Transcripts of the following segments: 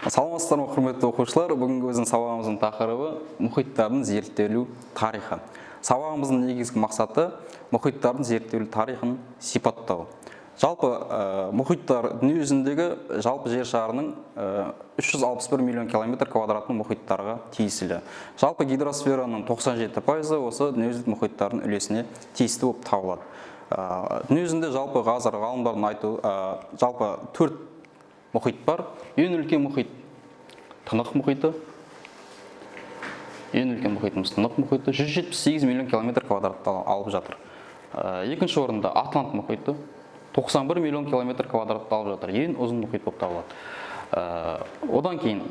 Саламатсыздар ма, құрметті оқушылар. Бүгінгі біздің сабағымыздың тақырыбы мұхиттардың зерттелу тарихы. Сабағымыздың негізгі мақсаты мұхиттардың зерттелу тарихын сипаттау. Жалпы мұхиттар дүние жүзіндегі жалпы жер шарының 361 миллион километр квадратын мұхиттарға тиесілі. Жалпы гидросфераның 97% осы дүниежүзілік мұхиттардың үлесіне тиісті болып табылады. Дүние жүзінде жалпы қазір ғалымдардың айту жалпы 4 мұхит бар. Ең үлкен мұхит Тынық мұхиты. Ең үлкен мұхитымыз Тынық мұхиты 178 миллион километр квадратты алып жатыр. Екінші орында Атлант мұхиты 91 миллион километр квадратты алып жатыр. Ең ұзын мұхит болып табылады. Одан кейін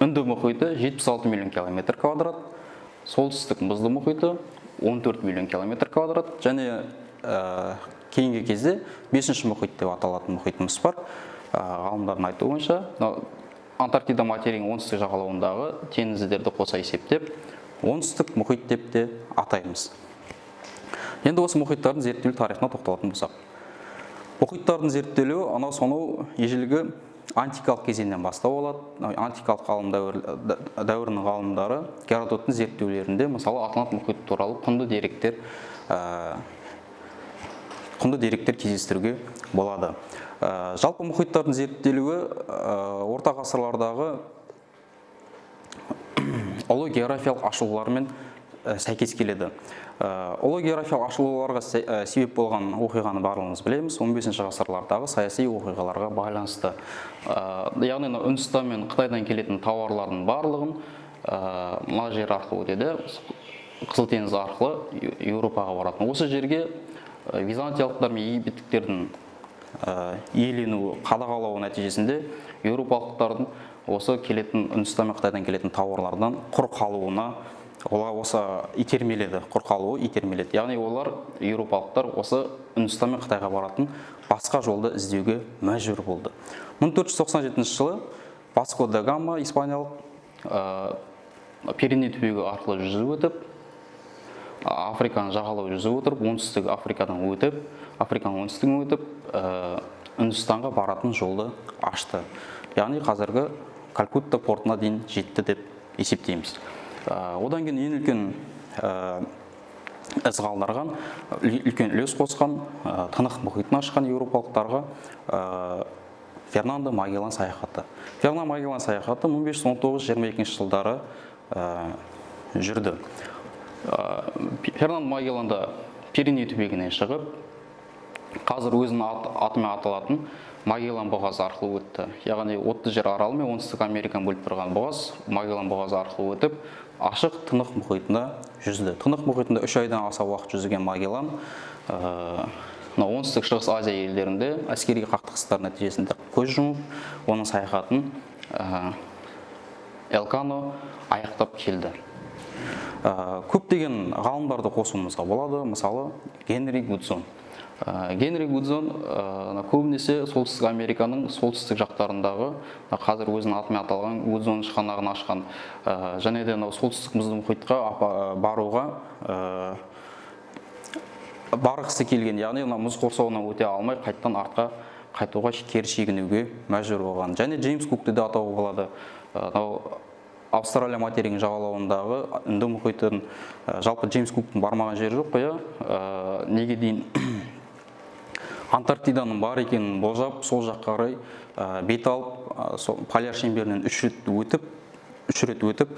Үнді мұхиты 76 миллион километр квадрат, солтүстік Мұзды мұхиты 14 миллион километр квадрат, және кейінгі кезде 5-ші мұхит деп аталатын мұхитымыз бар. Ғалымдардың айтуы бойынша Антарктида материяның оңтүстік жағалауындағы теңіздерді қоса есептеп, оңтүстік мұхит деп те атаймыз. Енді осы мұхиттардың зерттелу тарихына тоқталатын болсақ. Мұхиттардың зерттелуі анау-сонау ежелгі антикалық кезеңнен бастау алады. Антикалық ғалым дәуірінің ғалымдары Геродоттың зерттеулерінде, мысалы, Атлант мұхиты туралы құнды деректер кездестіруге болады. Жалпы мұхиттардың зерттелуі орта ғасырлардағы ұлы географиялық ашылулармен сәйкес келеді. Ұлы географиялық ашылуларға себеп болған оқиғаны барлығымыз білеміз. 15-ші ғасырлардағы саяси оқиғаларға байланысты. Яғни Үндістан мен Қытайдан келетін тауарлардың барлығын мына жер арқылы өтеді, Қызыл теңіз арқылы Еуропаға баратын. Осы жерге византиялықтар мен египеттіктердің иеленуі, қадағалауы нәтижесінде еуропалықтардың осы келетін Үндістан мен Қытайдан келетін тауарлардан құр қалуына олар осы итермеледі, құр қалуы итермеледі. Яғни олар еуропалықтар осы Үндістан мен Қытайға баратын басқа жолды іздеуге мәжбүр болды. 1497 жылы Васко да Гама испаниялық Пиреней түбегі арқылы жүзіп өтіп, Африканы жағалау жүзіп отырып, оңтүстік Африканың өтіп, Африканың оңтүстігін өтіп, Үндістанға баратын жолды ашты. Яғни қазіргі Калькутта портына дейін жетті деп есептейміз. Одан кейін ең үлкен із қалдырған, үлкен үлес қосқан, Тынық мұхитын ашқан еуропалықтарға Фернандо Магеллан саяхаты. Фернандо Магеллан саяхаты 1519-22 жылдары жүрді. Фернандо Магелланда Пиреней түбегінен шығып, қазір өзінің атымен аталатын Магеллан бұғазы арқылы өтті. Яғни отты жер аралы мен оңтүстік Американы бөліп тұрған бұғаз Магеллан бұғазы арқылы өтіп, ашық Тынық мұхитында жүзді. Тынық мұхитында 3 айдан аса уақыт жүзген Магеллан оңтүстік шығыс Азия елдерінде әскери қақтығыстар нәтижесінде көз жұмып, оның саяхатын Элкано аяқтап келді. Көптеген ғалымдарды қосуымызға болады. Мысалы, Генри Гудзон. Генри Гудзон көбінесе солтүстік Американың солтүстік жақтарындағы, қазір өзінің атымен аталған Гудзон шығанағын ашқан, және де солтүстік Мұзды мұхитқа баруға барғысы келген, яғни мұз қоршауынан өте алмай, қайттан артқа қайтуға кері шегінуге мәжбүр болған. Және Джеймс Кукті де атауға болады. Австралия материяның жағалауындағы Үнді мұхитын, жалпы Джеймс Куктың бармаған жері жоқ қоя, неге дейін Антарктиданың бар екенін болжап, сол жаққа қарай бет алып, поляр шеңберінен 3 рет өтіп,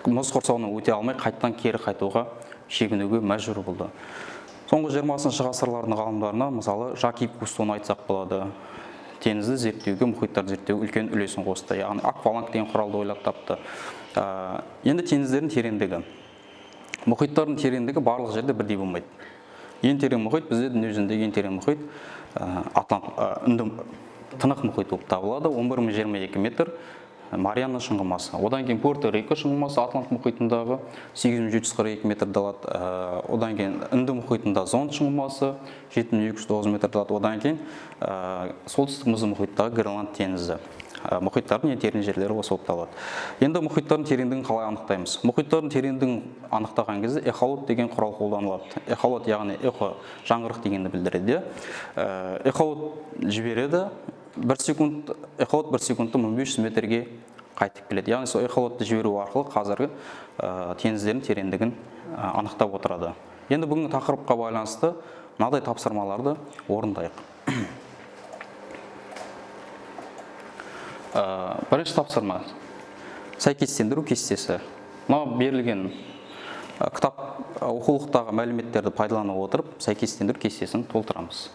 мұз қоршауынан өте алмай, қайттан кері қайтуға шегінуге мәжбүр болды. Соңғы 20-шы ғасырлардың ғалымдарына, мысалы, Жак-Ив Кустоны айтсақ болады. Теңізді зерттеуге, мұхиттарды зерттеуге үлкен үлесін қосты. Яғни акваланг деген құралды ойлап тапты. Енді теңіздердің тереңдігі. Мұхиттардың тереңдігі барлық жерде бірдей болмайды. Ең терең мұхит бізде дүние жүзіндегі ең терең мұхит Тынық мұхиты болып табылады. 11.022 метр Мариана шұңғымасы. Одан кейін Пуэрто-Рико шұңғымасы Атлант мұхитындағы 8742 метрді алады. Одан кейін Үнді мұхитында Зонд шұңғымасы 7209 метрді алады. Одан кейін солтүстік Мұзды мұхиттағы Гренланд теңізі. Мұхиттардың ең терең жерлері осы болып табылады. Енді мұхиттардың тереңдігін қалай анықтаймыз? Мұхиттардың тереңдігін анықтаған кезде эхолот деген құрал қолданылады. Эхолот яғни эхо жаңғырық дегенді білдіреді. Эхолот жібереді, 1 секунд эхолот 1 секундта 1500 метрге қайтып келеді. Яғни сол эхолотты жіберу арқылы қазіргі теңіздердің тереңдігін анықтап отырады. Енді бүгінгі тақырыпқа байланысты мынадай тапсырмаларды орындайық. Бірінші тапсырма сәйкестендіру кестесі. Мына берілген кітап оқулықтағы мәліметтерді пайдалана отырып сәйкестендіру кестесін толтырамыз.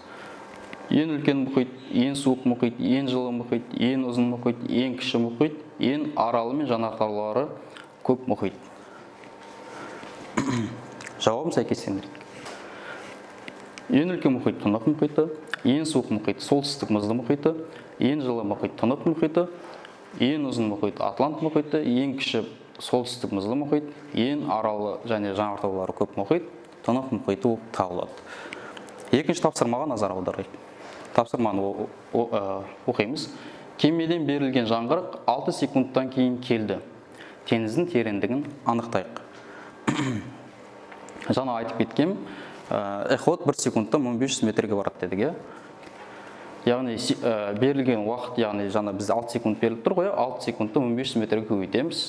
Ең үлкен мұхит, ең суық мұхит, ең жылы мұхит, ең ұзын мұхит, ең кіші мұхит, ең аралы мен жанартаулары көп мұхит. Жауабын сәйкестендірейік. Ең үлкен мұхит Тынық мұхиты, ең суық мұхит солтүстік мұзды мұхиты, ең жылы мұхит Тынық мұхиты, ең ұзын мұхит Атлант мұхиты, ең кіші солтүстік мұзды мұхит, ең аралы және жанартаулары көп мұхит Тынық мұхиты болып табылады. Екінші тапсырмаға назар аударайық. Тапсырманы оқимыз. Кемеден берілген жаңғырық 6 секундтан кейін келді. Теңіздің тереңдігін анықтайық. Жаңа айтып кеткем, эхолот 1 секундта 1500 метрге барады дедік. Яғни берілген уақыт, яғни жаңа бізде 6 секунд беріліп тұр ғой, 6 секундта 1500 метрге көбейтеміз.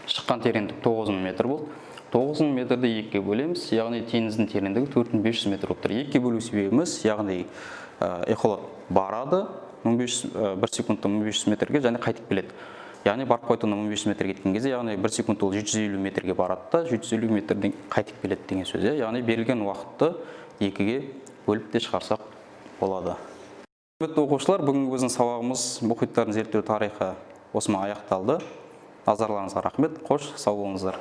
Шыққан тереңдік 9000 метр болды. 9000 метрді 2-ге бөлеміз, яғни теңіздің тереңдігі 4500 метр болып тұр. 2-ге бөлу себебіміз, яғни эхолот барады 1 секундта 1500 метрге және қайтып келеді. Яғни барып қайтуына 1500 метр кеткен кезде, яғни 1 секунд ол 750 метрге барады да 750 метрден қайтып келеді деген сөз. Яғни берілген уақытты 2-ге бөліп те шығарсақ болады. Құрметті оқушылар, бүгінгі біздің сабағымыз мұхиттардың зерттеу тарихы осымен аяқталды. Назарларыңызға рахмет. Қош, сау болыңыздар.